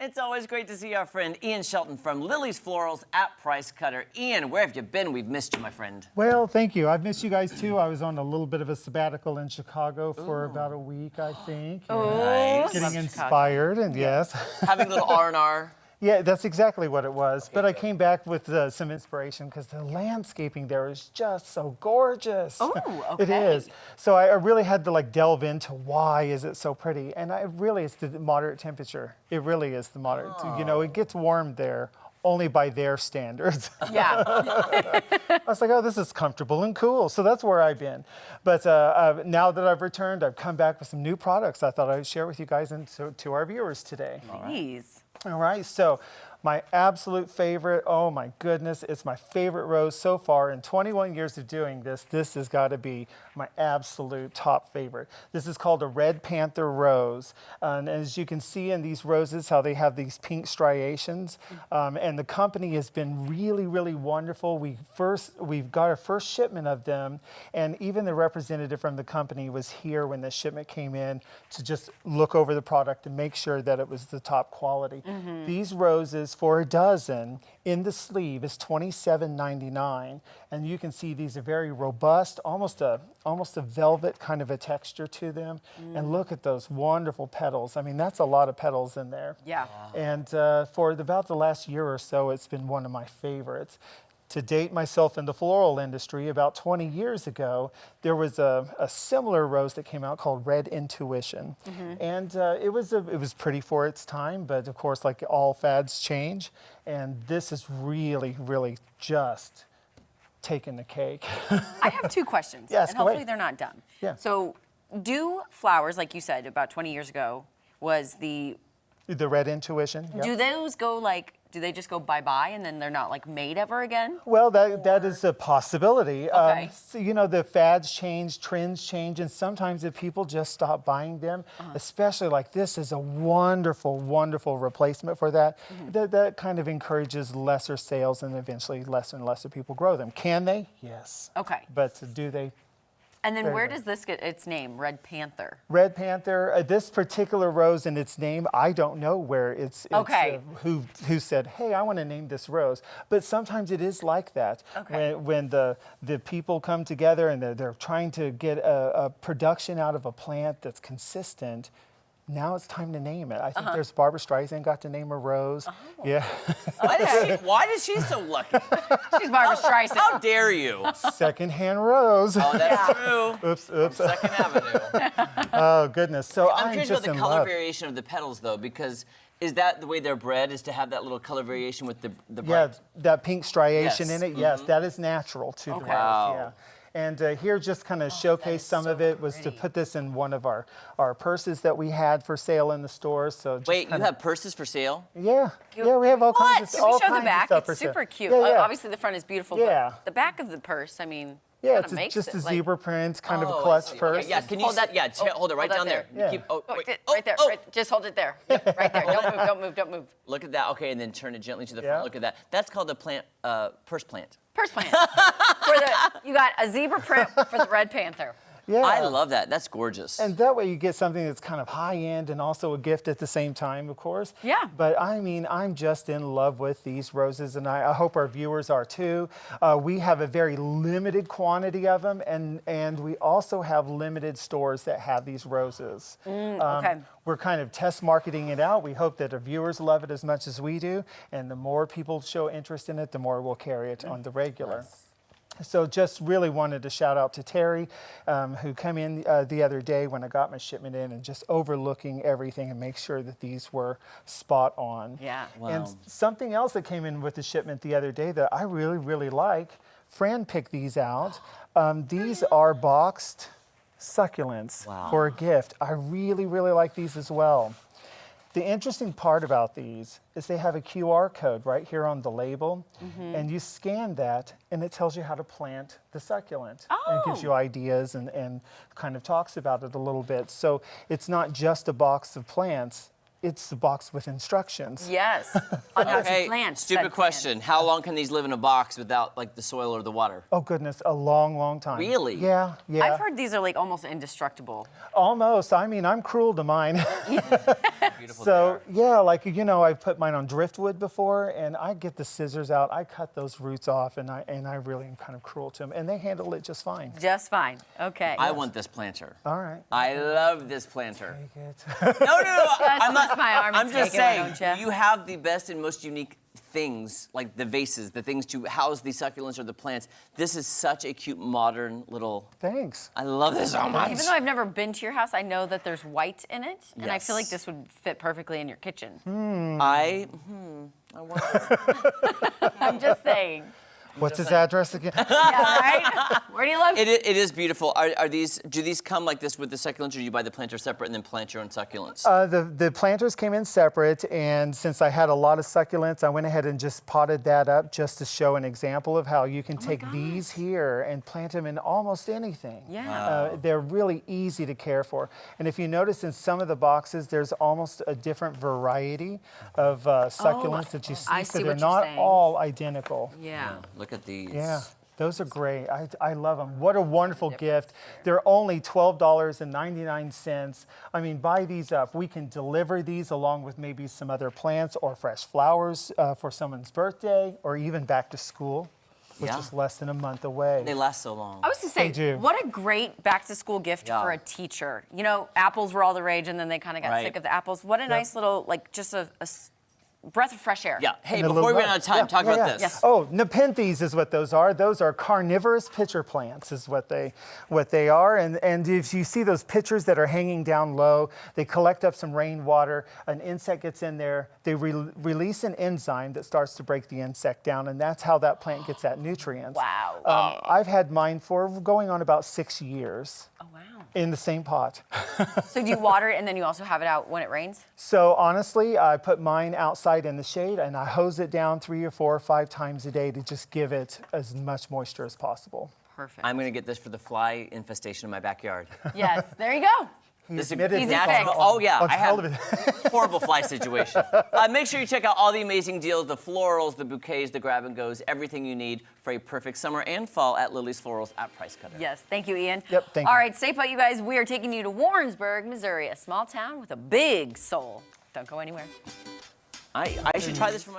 It's always great to see our friend Ian Shelton from Lilly's Florals at Price Cutter. Ian, where have you been? We've missed you, my friend. Well, thank you. I've missed you guys too. I was on a little bit of a sabbatical in Chicago for about a week, I think. Nice. Getting inspired, and yes. Having a little R&R. Yeah, that's exactly what it was. But I came back with some inspiration because the landscaping there is just so gorgeous. Oh, okay. It is. So I really had to like delve into why is it so pretty. And it's the moderate temperature. It really is the moderate. You know, it gets warm there only by their standards. Yeah. I was like, oh, this is comfortable and cool. So that's where I've been. But now that I've returned, I've come back with some new products I thought I'd share with you guys and to our viewers today. Please. All right, so my absolute favorite, oh my goodness, it's my favorite rose so far. In 21 years of doing this, this has got to be my absolute top favorite. This is called a Red Panther rose. And as you can see in these roses, how they have these pink striations. And the company has been really, really wonderful. We've got our first shipment of them, and even the representative from the company was here when the shipment came in to just look over the product and make sure that it was the top quality. These roses, for a dozen in the sleeve, is $27.99, and you can see these are very robust, almost a velvet kind of a texture to them. And look at those wonderful petals. I mean, that's a lot of petals in there. Yeah. And for about the last year or so, it's been one of my favorites. To date myself in the floral industry, about 20 years ago, there was a similar rose that came out called Red Intuition. And it was pretty for its time, but of course, like all fads change. And this is really, really just taking the cake. I have two questions. Yes, and go hopefully ahead. they're not dumb. Yeah. So do flowers, like you said, about 20 years ago, was The Red Intuition. Yeah. do those go like, do they just go bye-bye and then they're not like made ever again? Well, that is a possibility. Okay. So, you know, the fads change, trends change, and sometimes if people just stop buying them, especially like this is a wonderful, wonderful replacement for that. That kind of encourages lesser sales, and eventually lesser and lesser people grow them. Can they? Yes. Okay. But do they? And then Very where good. does this get its name, Red Panther? Red Panther, this particular rose and its name, I don't know where it's Okay. who said, hey, I want to name this rose. But sometimes it is like that. Okay. When the people come together and they're trying to get a production out of a plant that's consistent, now it's time to name it. I think there's Barbara Streisand got to name a rose. Yeah. Why is she so lucky? She's Barbara Streisand. How dare you? Secondhand rose. Oh, that's true. Oops. Second Avenue. Oh, goodness. So I'm curious about just the in color love. variation of the petals, though, because is that the way they're bred, is to have that little color variation with the Yeah, bright? that pink striation Yes. in it, yes, that is natural to the rose, Wow. yeah. And here just kind of showcase some of it was to pretty. put this in one of our purses that we had for sale in the stores. So just Wait, you kinda- have purses for sale? Yeah, we have all What? kinds of Can we all show the kinds of back? stuff for It's sale. super cute. Yeah, yeah. Obviously, the front is beautiful. Yeah. But the back of the purse, I mean, Yeah, kinda makes just it a like- zebra print, kind of a Oh, I clutch see. purse. Okay, yeah, can you Hold that- hold it right hold that down there. there. Yeah. Keep, Oh, wait, right there. oh. Right, just hold it there. Yep, right there. Don't move. Don't move. Look at that. Okay, and then turn it gently to the Yeah. front. Look at that. That's called the plant, purse plant. Purse plant. You got a zebra print for the Red Panther. Yeah. I love that. That's gorgeous. And that way you get something that's kind of high end and also a gift at the same time, of course. Yeah. But I mean, I'm just in love with these roses, and I hope our viewers are too. We have a very limited quantity of them, and we also have limited stores that have these roses. Okay. We're kind of test marketing it out. We hope that our viewers love it as much as we do, and the more people show interest in it, the more we'll carry it on the regular. So just really wanted to shout out to Terry, who came in the other day when I got my shipment in and just overlooking everything and make sure that these were spot on. Yeah. Wow. And something else that came in with the shipment the other day that I really, really like, Fran picked these out. These are boxed succulents Wow. for a gift. I really, really like these as well. The interesting part about these is they have a QR code right here on the label, and you scan that, and it tells you how to plant the succulent. And it gives you ideas and kind of talks about it a little bit. So it's not just a box of plants. it's the box with instructions. Yes. On how Okay, to plant. stupid said question. plants. How long can these live in a box without like the soil or the water? Oh goodness, a long, long time. Really? Yeah, yeah. I've heard these are like almost indestructible. Almost. I mean, I'm cruel to mine. Beautiful So they are. yeah, like I've put mine on driftwood before, and I get the scissors out, I cut those roots off, and I really am kind of cruel to them, and they handle it just fine. Just fine. Okay. I want this planter. All right. I love this planter. Take it. No, I'm twist not. my arm and I'm just take it, why saying, don't ya? you have the best and most unique things, like the vases, the things to house the succulents or the plants. This is such a cute, modern little. Thanks. I love this so much. Even though I've never been to your house, I know that there's white in it, and I feel like Yes. this would fit perfectly in your kitchen. I wonder. I'm just saying. What's his address again? Yeah, right? Where do you live? It is beautiful. Are these? Do these come like this with the succulents, or do you buy the planter separate and then plant your own succulents? The planters came in separate, and since I had a lot of succulents, I went ahead and just potted that up just to show an example of how you can take these here and plant them in almost anything. Yeah. They're really easy to care for. And if you notice in some of the boxes, there's almost a different variety of succulents that you see, I so see they're what you're not saying. all identical. Yeah. Look at these. Yeah, those are great. I love them. What a wonderful gift. They're only $12.99. I mean, buy these up. We can deliver these along with maybe some other plants or fresh flowers for someone's birthday or even back to school, which Yeah. is less than a month away. They last so long. I was gonna say, They do. what a great back-to-school gift Yeah. for a teacher. You know, apples were all the rage, and then they kind of got Right. sick of the apples. What a nice little, like, just a breath of fresh air. Yeah. Hey, And a before we little run out of time, talk about this. Yes. Oh, nepenthes is what those are. Those are carnivorous pitcher plants is what they are. And if you see those pitchers that are hanging down low, they collect up some rainwater. An insect gets in there. They release an enzyme that starts to break the insect down, and that's how that plant gets that nutrients. Wow. I've had mine for going on about 6 years Oh, wow. in the same pot. So do you water it, and then you also have it out when it rains? So honestly, I put mine outside in the shade, and I hose it down 3 or 4 or 5 times a day to just give it as much moisture as possible. Perfect. I'm gonna get this for the fly infestation in my backyard. Yes, there you go. This is admitted Easy it fix. on- Oh yeah, on I have television. horrible fly situation. Make sure you check out all the amazing deals, the florals, the bouquets, the grab and goes, everything you need for a perfect summer and fall at Lilly's Florals at Price Cutter. Yes, thank you, Ian. Yep, thank All you. right, stay put, you guys. We are taking you to Warrensburg, Missouri, a small town with a big soul. Don't go anywhere. I should try this for my